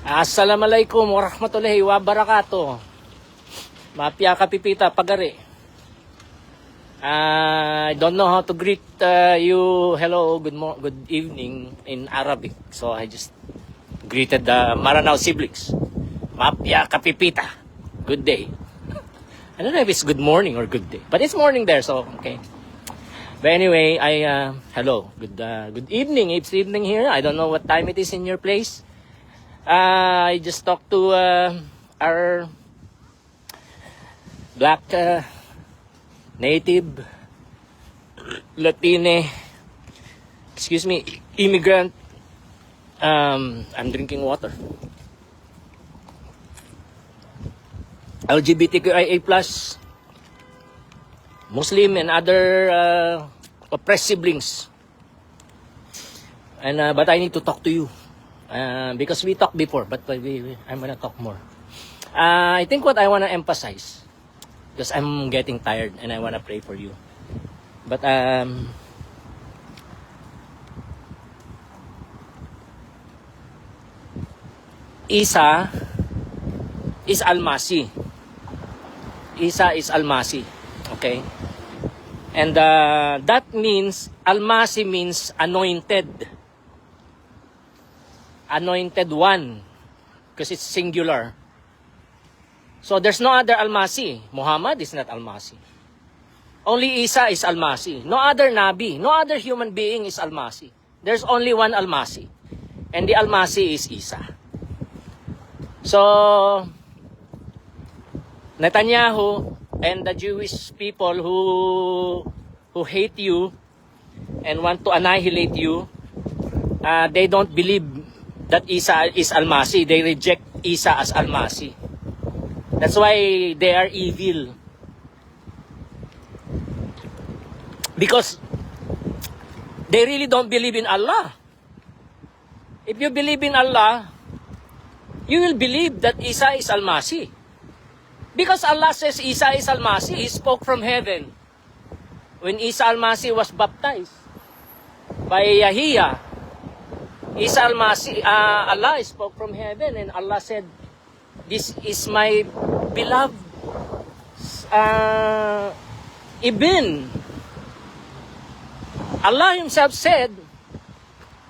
Assalamualaikum warahmatullahi wabarakatuh. Mapia kapipita pagari. I don't know how to greet you. Hello, good evening in Arabic. So I just greeted the Maranao siblings. Mapia kapipita. Good day. I don't know if it's good morning or good day, but it's morning there, so okay. But anyway, hello, good evening. It's evening here. I don't know what time it is in your place. I just talked to our black native Latine, immigrant. I'm drinking water. LGBTQIA+, Muslim and other oppressed siblings. And but I need to talk to you. Because we talked before, but I'm gonna talk more. I think what I wanna emphasize, because I'm getting tired and I wanna pray for you. But Isa is Almasi. Isa is Almasi. Okay? And that means, Almasi means anointed. Anointed one, because it's singular. So there's no other Almasi. Muhammad is not Almasi. Only Isa is Almasi. No other Nabi, no other human being is Almasi. There's only one Almasi. And the Almasi is Isa. So Netanyahu and the Jewish people who hate you and want to annihilate you, they don't believe that Isa is Almasi. They reject Isa as Almasi. That's why they are evil. Because they really don't believe in Allah. If you believe in Allah, you will believe that Isa is Almasi. Because Allah says Isa is Almasi, He spoke from heaven. When Isa Almasi was baptized by Yahya, Isa Almasi, Allah spoke from heaven and Allah said, "This is my beloved Ibn." Allah Himself said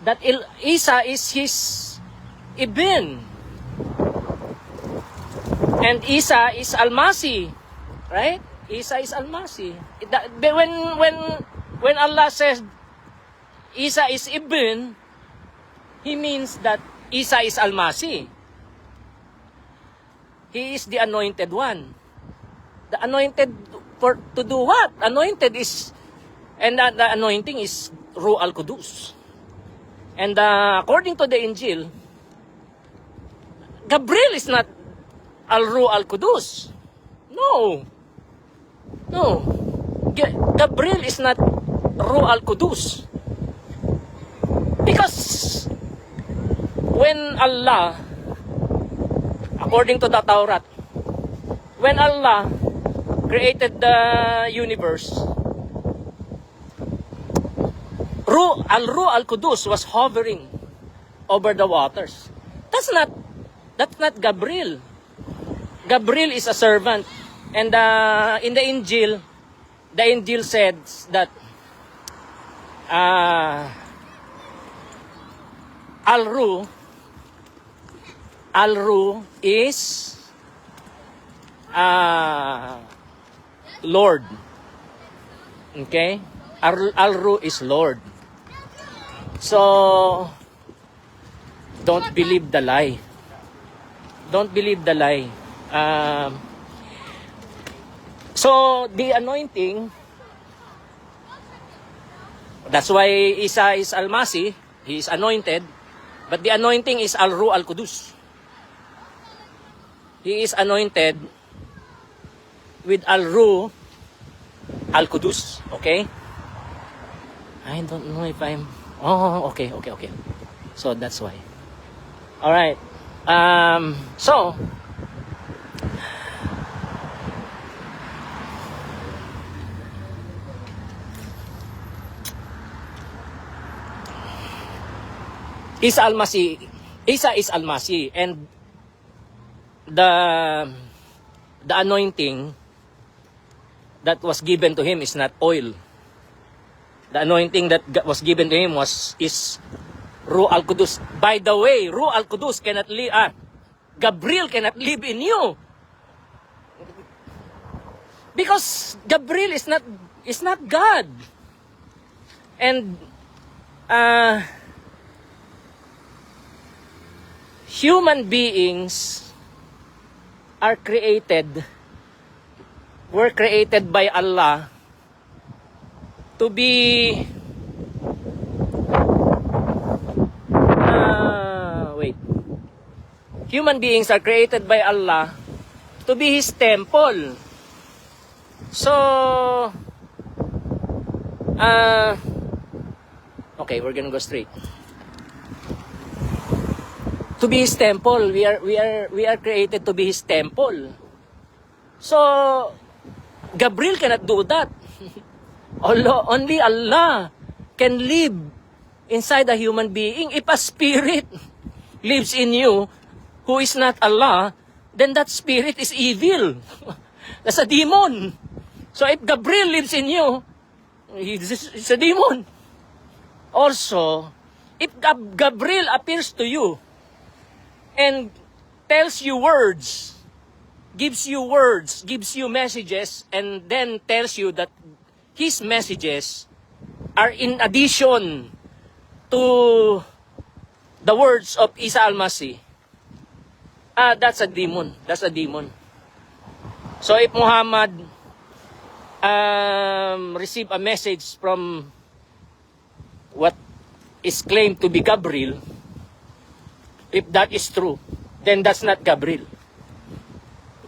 that Isa is His Ibn. And Isa is Almasi. Right? Isa is Almasi. When Allah says Isa is Ibn, He means that Isa is Almasi. He is the anointed one. The anointed to do what? Anointed is, and the anointing is Ruh al-Qudus. And according to the Injil, Gabriel is not al-Ruh al-Qudus. No. Gabriel is not Ruh al-Qudus. Because when Allah, according to the Taurat, when Allah created the universe, Al-Ruh al-Qudus was hovering over the waters. That's not Gabriel. Gabriel is a servant. And in the Injil says that Al-Ruh is Lord. Okay? Al-Ruh is Lord. So, don't believe the lie. Don't believe the lie. So, the anointing, that's why Isa is Almasi, he is anointed, but the anointing is Al-Ruh al-Qudus. He is anointed with Al-Ruh al-Qudus. Okay? I don't know if I'm... Oh, okay. So, that's why. Alright. So, Isa Almasi Isa is Al-Masih, and the anointing that was given to him is not oil. The anointing that was given to him is Ruh Al-Qudus. By the way, Ruh Al-Qudus cannot live, Gabriel cannot live in you. Because Gabriel is not God. And human beings were created by Allah to be human beings are created by Allah to be His temple. So okay, we're gonna go straight. To be His temple, we are created to be His temple. So Gabriel cannot do that. Only Allah can live inside a human being. If a spirit lives in you who is not Allah, then that spirit is evil. That's a demon. So if Gabriel lives in you, it's a demon. Also, if Gabriel appears to you and tells you words, gives you messages, and then tells you that his messages are in addition to the words of Isa Al-Masih, that's a demon. That's a demon. So if Muhammad received a message from what is claimed to be Gabriel, if that is true, then that's not Gabriel.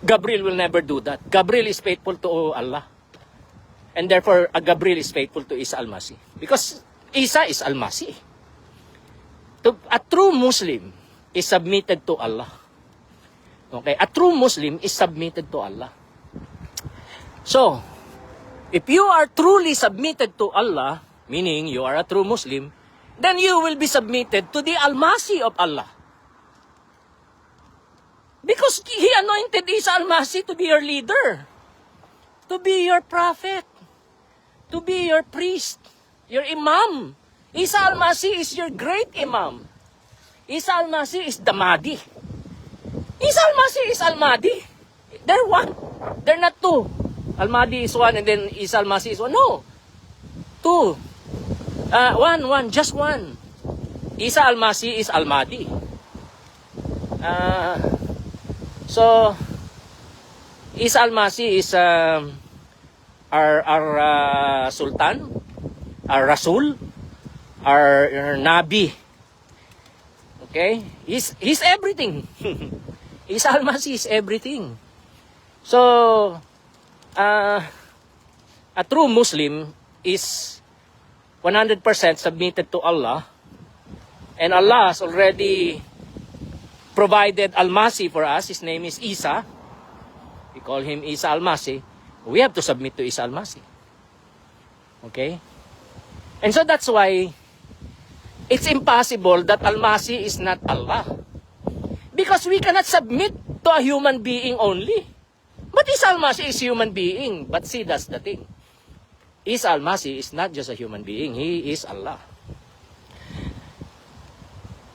Gabriel will never do that. Gabriel is faithful to Allah. And therefore, Gabriel is faithful to Isa Al-Masih. Because Isa is Al-Masih. A true Muslim is submitted to Allah. Okay? A true Muslim is submitted to Allah. So, if you are truly submitted to Allah, meaning you are a true Muslim, then you will be submitted to the Al-Masih of Allah. Because He anointed Isa Al-Masih to be your leader, to be your prophet, to be your priest, your imam. Isa Al-Masih is your great imam. Isa Al-Masih is the Mahdi. Isa Al-Masih is Al-Mahdi. They're one. They're not two. Al-Mahdi is one and then Isa Al-Masih is one. No. Two. One. Just one. Isa Al-Masih is Al-Mahdi. So, Isa Al-Masih is our Sultan, our Rasul, our Nabi. Okay? He's everything. Isa Al-Masih is everything. So, a true Muslim is 100% submitted to Allah, and Allah has already provided Al-Masih for us. His name is Isa. We call him Isa Al-Masih. We have to submit to Isa Al-Masih. Okay? And so that's why it's impossible that Al-Masih is not Allah. Because we cannot submit to a human being only. But Isa Al-Masih is human being. But see, that's the thing. Isa Al-Masih is not just a human being. He is Allah.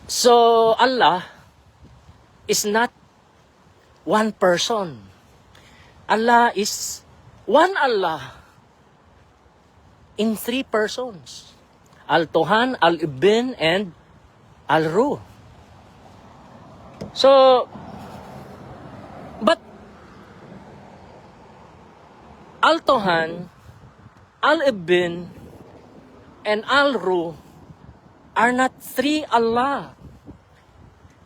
So, Allah is not one person. Allah is one Allah in three persons. Al-Tuhan, Al-Ibn, and Al-Ruh. So, but Al-Tuhan, Al-Ibn, and Al-Ruh are not three Allah.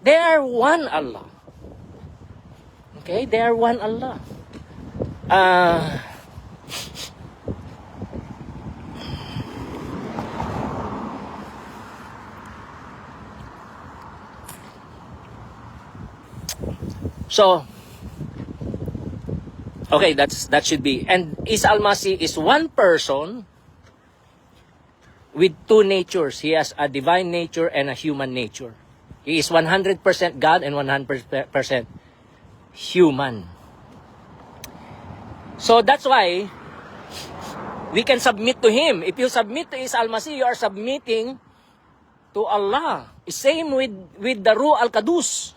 They are one Allah. Okay? They are one Allah. So, okay, that should be. And Isa Al-Masih is one person with two natures. He has a divine nature and a human nature. He is 100% God and 100% human. So that's why we can submit to Him. If you submit to Isa al-Masih, you are submitting to Allah. Same with the Ruh al-Qudus.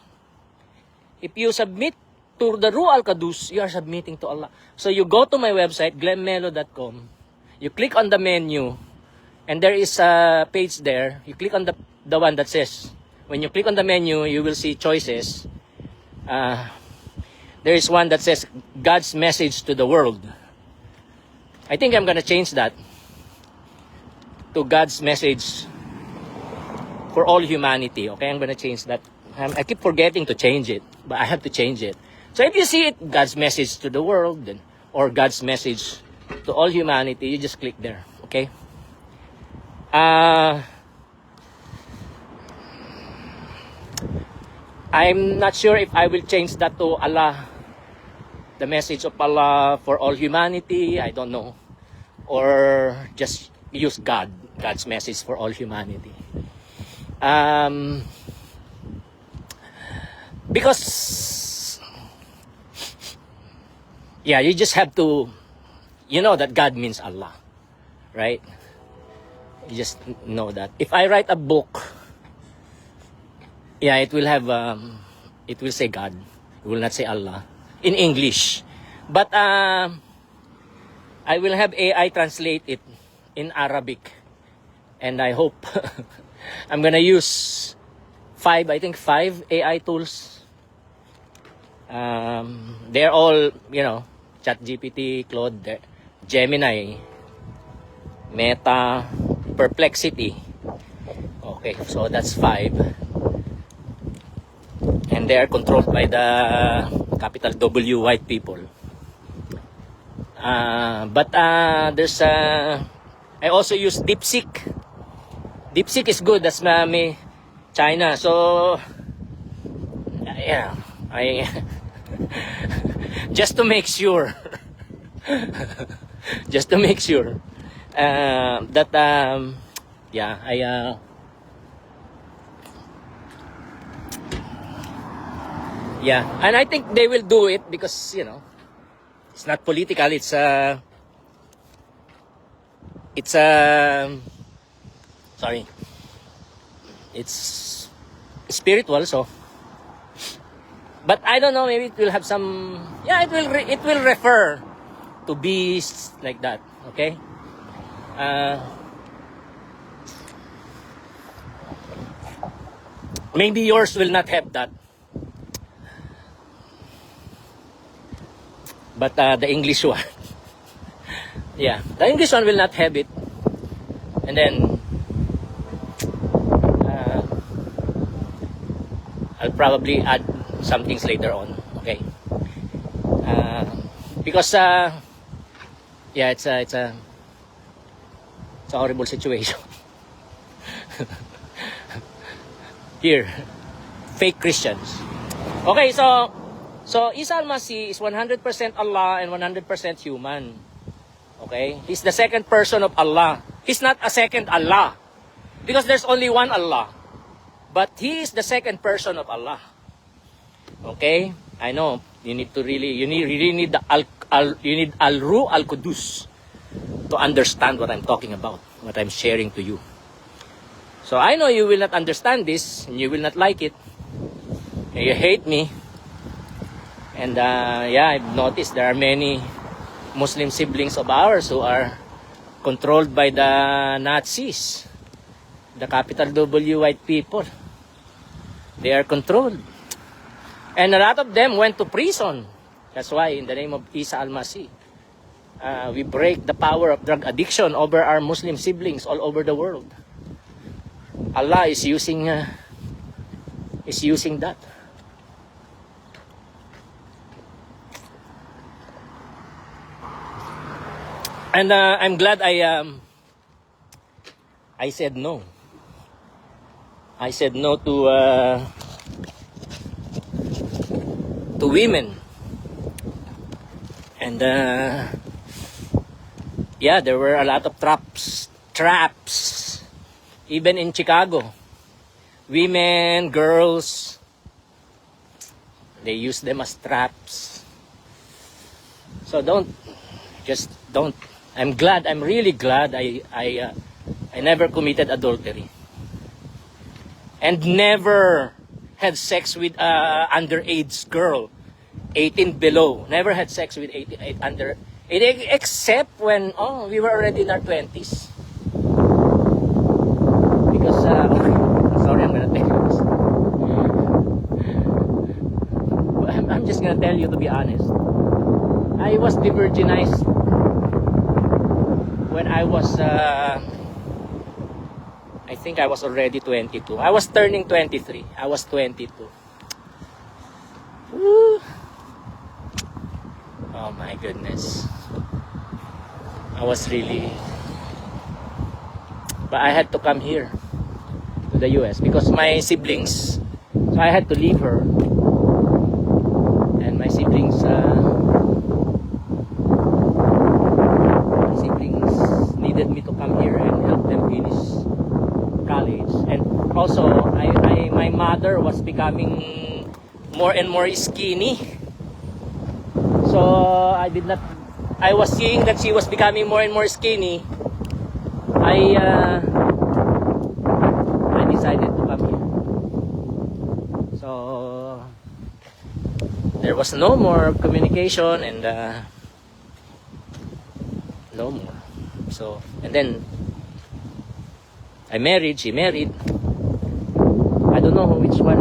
If you submit to the Ruh al-Qudus, you are submitting to Allah. So you go to my website, glemmelo.com. You click on the menu, and there is a page there. You click on the one that says, when you click on the menu, you will see choices. There is one that says, God's message to the world. I think I'm gonna change that to God's message for all humanity. Okay, I'm gonna change that. I keep forgetting to change it, but I have to change it. So if you see it, God's message to the world, or God's message to all humanity, you just click there. Okay. I'm not sure if I will change that to Allah, the message of Allah for all humanity. I don't know. Or just use God's message for all humanity. Because, yeah, you just have to, you know that God means Allah, right? You just know that. If I write a book, yeah, it will have, it will say God. It will not say Allah in English. But I will have AI translate it in Arabic. And I hope I'm gonna use five AI tools. They're all, you know, ChatGPT, Claude, Gemini, Meta, Perplexity. Okay, so that's 5. And they are controlled by the capital W white people. But there's I also use DeepSeek. DeepSeek is good. That's China. So yeah, I just to make sure, just to make sure that yeah, yeah, and I think they will do it because, you know, it's not political. Sorry, it's spiritual. So, but I don't know. Maybe it will have some. Yeah, it will refer to beasts like that. Okay. Maybe yours will not have that. But the English one, yeah, the English one will not have it. And then I'll probably add some things later on. Okay, because yeah, it's a horrible situation. Here, fake Christians. Okay, so Isa al-Masih is 100% Allah and 100% human. Okay? He's the second person of Allah. He's not a second Allah. Because there's only one Allah. But he is the second person of Allah. Okay? I know you need to you really need the Al-Ruh al-Qudus to understand what I'm talking about, what I'm sharing to you. So I know you will not understand this and you will not like it. And you hate me. And yeah, I've noticed there are many Muslim siblings of ours who are controlled by the Nazis, the capital W white people. They are controlled. And a lot of them went to prison. That's why in the name of Isa al-Masih, we break the power of drug addiction over our Muslim siblings all over the world. Allah is using that. And I'm glad I said no. I said no to women. And yeah, there were a lot of traps even in Chicago. women, girls, they use them as traps. So don't. I'm really glad I never committed adultery. And never had sex with underage girl, 18 below. Never had sex with 18 under, except when we were already in our 20s. Because sorry, I'm gonna tell you this. I'm just gonna tell you, to be honest. I was de-virginized when I was I think I was already 22. I was turning 23. I was 22. Woo. Oh my goodness. I was really... But I had to come here to the US because my siblings... So I had to leave her. And my siblings needed me to come here and help them finish college. And also my mother was becoming more and more skinny, so I was seeing that she was becoming more and more skinny. I decided to come here. So there was no more communication and no more. So, and then I married, she married. I don't know which one,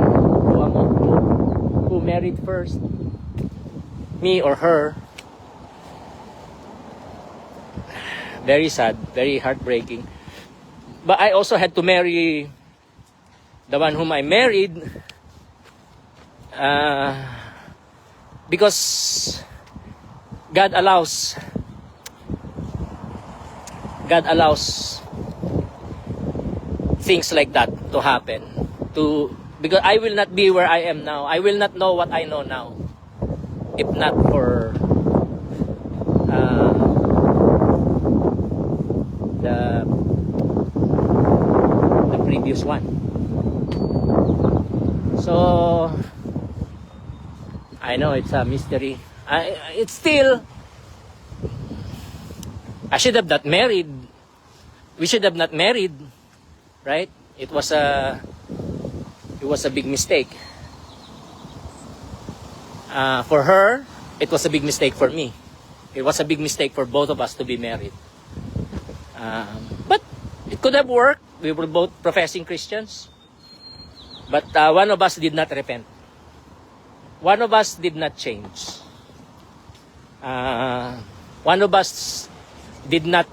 who married first, me or her. Very sad, very heartbreaking. But I also had to marry the one whom I married because God allows things like that to happen, because I will not be where I am now. I will not know what I know now if not for the previous one. So I know it's a mystery. It's still, I should have not married. We should have not married, right? It was a big mistake. For her, it was a big mistake for me. It was a big mistake for both of us to be married. But it could have worked. We were both professing Christians. But one of us did not repent. One of us did not change. One of us did not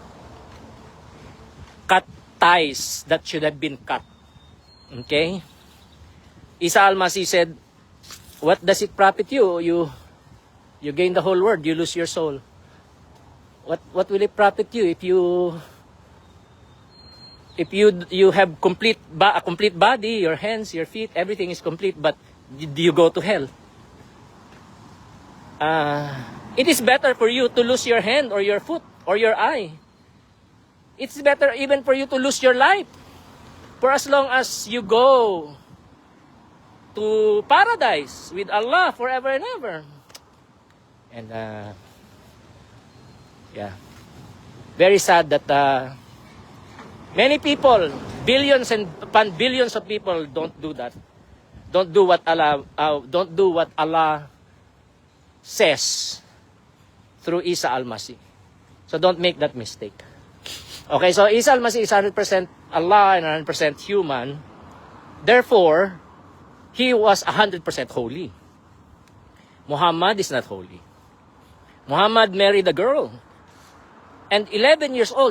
cut ties that should have been cut. Okay? Isa Almasi said, what does it profit you? You gain the whole world, you lose your soul. What will it profit you if you have a complete body, your hands, your feet, everything is complete, but you go to hell? It is better for you to lose your hand or your foot or your eye. It's better even for you to lose your life, for as long as you go to paradise with Allah forever and ever. And yeah, very sad that many people, billions and upon billions of people, don't do that. Don't do what Allah says through Isa Almasi. So don't make that mistake. Okay, so Isa Almasi is 100% Allah and 100% human. Therefore, he was 100% holy. Muhammad is not holy. Muhammad married a girl. And 11 years old,